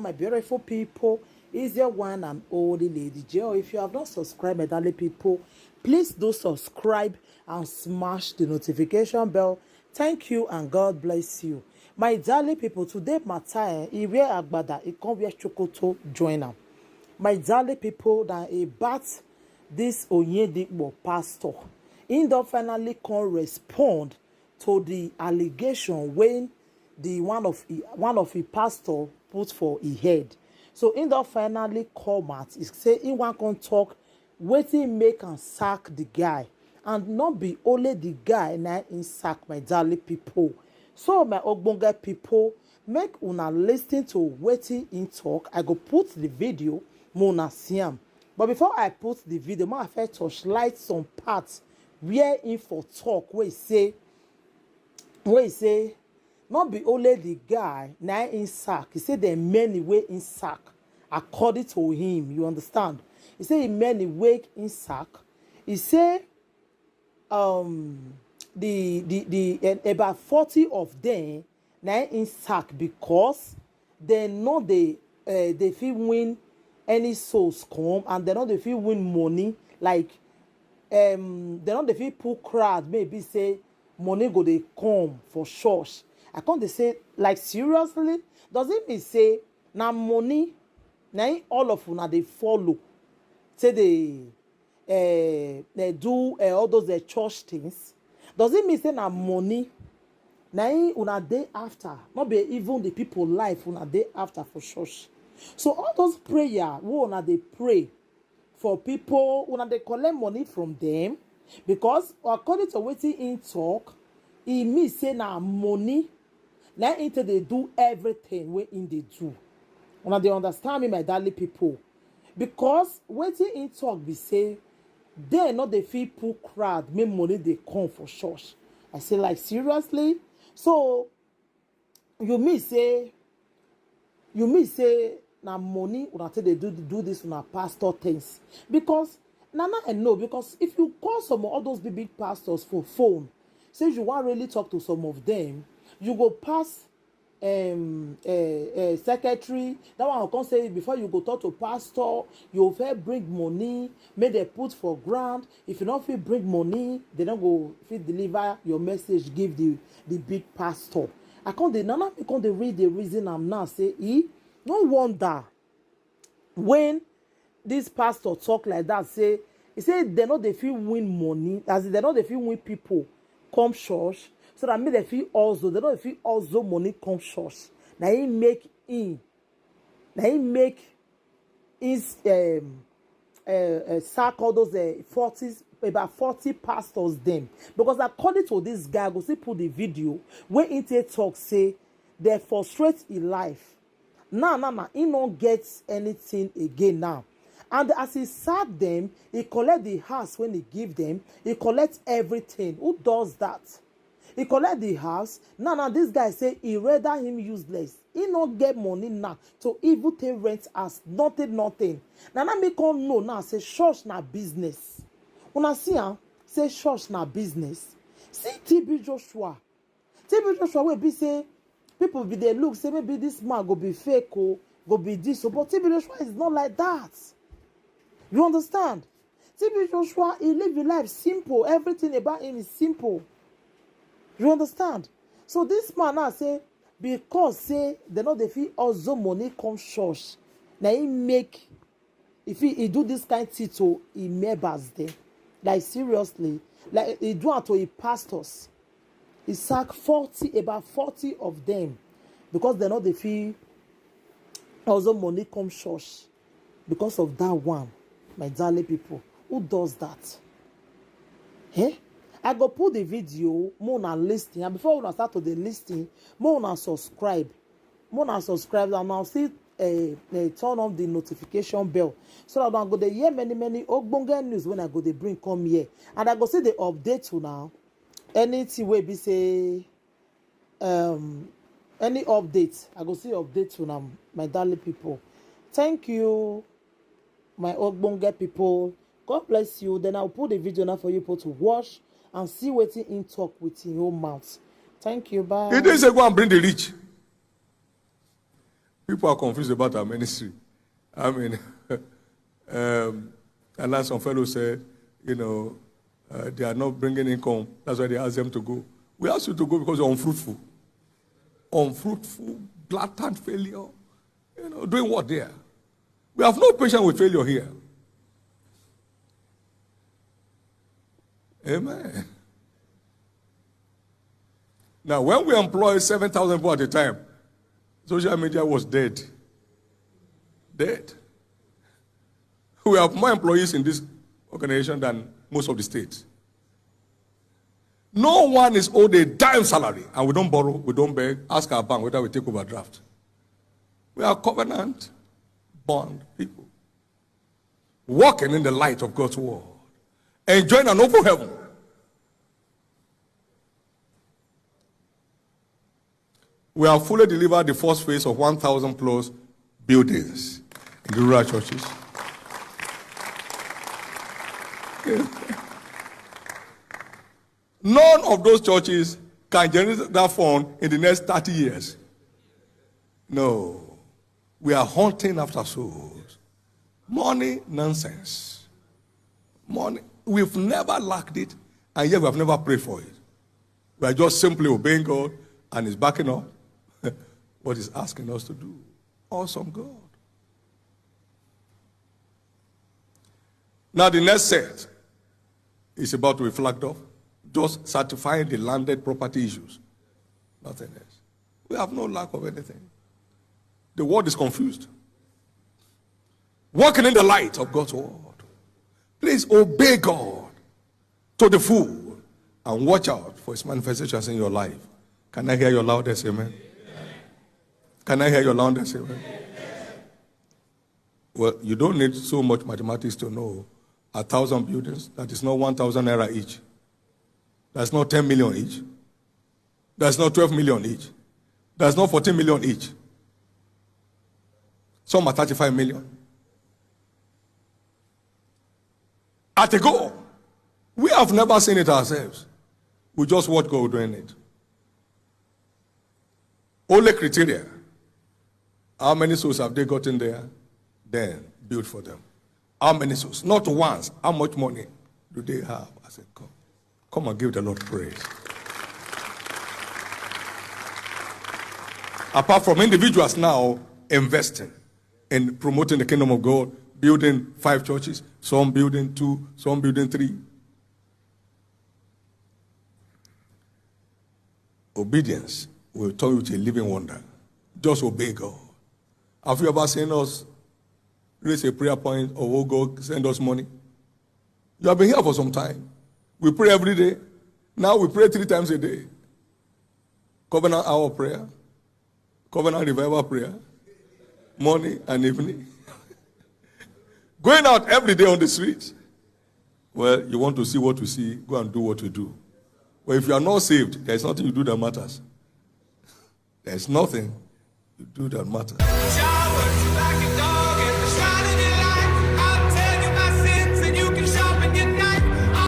my beautiful people. Is your one and only Lady J. If you have not subscribed, my darling people, please do subscribe and smash the notification bell. Thank you and God bless you. My darling people, today matter, if we are agbada, it come wear chokoto join am. My darling people, that about this Oyedepo pastor, he don finally come respond to the allegation when the one of the pastor put for his head. So he don finally come out. He say he wan come talk wetin make am sack the guy, and not be only the guy na him sack, my darling people. So my ogbonge people, make una lis ten to wetin him talk. I go put the video, make una see am. But before I put the video, make I first touchlight some parts where him for talk wey he say not be only the guy na him sack. He say there many way in sack according to him. You understand? He say many way in sack. He say about 40 of them na in sack because they know they fit win any souls come, and they know they fit win money, like they know they fit pull crowd, maybe say money go dey come for church. I can't say, like, seriously, does it mean say na money na all of una they follow, say they do all those church things? Does it mean say na money na una dey after, not be even the people life una dey after for church? So all those prayer we una dey pray for people, una dey collect money from them, because according to wetin him talk, e mean say na money na him take dey do everything wey him dey do. Una dey understand me, my darling people? Because wetin him talk be say they no dey fit put crowd make money dey come for church. I say, like, seriously? So you mean say na money una take dey do this una pastor things? Because na I know, because if you call some of all those big pastors for phone, say you wan really talk to some of them, you go pass secretary. That one will come say before you go talk to pastor, you first bring money, make they put for ground. If you don't fit bring money, they don't go fit deliver your message, give the big pastor. I can't read the reason I'm now say no wonder when this pastor talk like that, say he said they know they feel win money, as in they know they feel win people come church, so that make they feel also, they know they feel also money come church. Now he make his sack all those 40 pastors them, because according to this guy, I go see put the video where he talk say they frustrate in life. Now he don't get anything again now. And as he sack them, he collect the house when he give them, he collect everything. Who does that? He collect the house. Now this guy say he rather him useless. He not get money now to even take rent as nothing. Now me come know now say church na business. Una see say church na business. See TB Joshua will be say people be they look say maybe this man go be fake or go be this, but TB Joshua is not like that. You understand? TB Joshua, he live his life simple. Everything about him is simple. You understand? So this man now say, because say they know they feel also money come church. Now he make, if he do this kind of thing to his members there, like seriously, like he do it to his pastors. He sack about 40 of them, because they know they feel also money come church because of that one. My darling people, who does that? I go put the video, more than listing, and before we start to the listing, more than subscribe, and I'll see turn on the notification bell, so that I go to hear many ogbonge news when I go to bring come here, and I go see the update to now. Anything will be say any update, I go see update to now, my darling people. Thank you, my ogbonge people. God bless you. Then I'll put the video now for you people to watch and see what in talk with in your mouth. Thank you. Bye. He didn't say go and bring the rich. People are confused about our ministry. I mean, and like some fellow said, they are not bringing income. That's why they ask them to go. We ask you to go because you're unfruitful. Unfruitful, blatant failure. Doing what there? We have no patience with failure here. Amen. Now, when we employ 7,000 people at a time, social media was dead. Dead. We have more employees in this organization than most of the states. No one is owed a dime salary, and we don't borrow, we don't beg. Ask our bank whether we take overdraft. We are covenant bond people, walking in the light of God's word, enjoying an open heaven. We have fully delivered the first phase of 1,000 plus buildings in the rural churches. None of those churches can generate that fund in the next 30 years. No. We are hunting after souls. Money, nonsense. Money, we've never lacked it, and yet we have never prayed for it. We are just simply obeying God, and He's backing up what He's asking us to do. Awesome God. Now the next set is about to be flagged off. Just certifying the landed property issues. Nothing else. We have no lack of anything. The world is confused. Walking in the light of God's word. Please obey God to the full and watch out for His manifestations in your life. Can I hear your loudest amen? Can I hear your loudest amen? Well, you don't need so much mathematics to know 1,000 buildings. That is not 1,000 naira each. That's not 10 million each. That's not 12 million each. That's not 14 million each. Some are 35 million. At a go. We have never seen it ourselves. We just watch God doing it. Only criteria. How many souls have they gotten there? Then build for them. How many souls? Not once. How much money do they have? I said, come and give the Lord praise. Apart from individuals now investing in promoting the kingdom of God, building 5 churches, some building 2, some building 3. Obedience will turn you to a living wonder. Just obey God. Have you ever seen us raise a prayer point or, oh God, send us money? You have been here for some time. We pray every day. Now we pray 3 times a day. Covenant hour prayer. Covenant revival prayer. Morning and evening. Going out every day on the streets. Well, you want to see what you see, go and do what you do. But if you are not saved, there is nothing you do that matters. There is nothing you do that matters.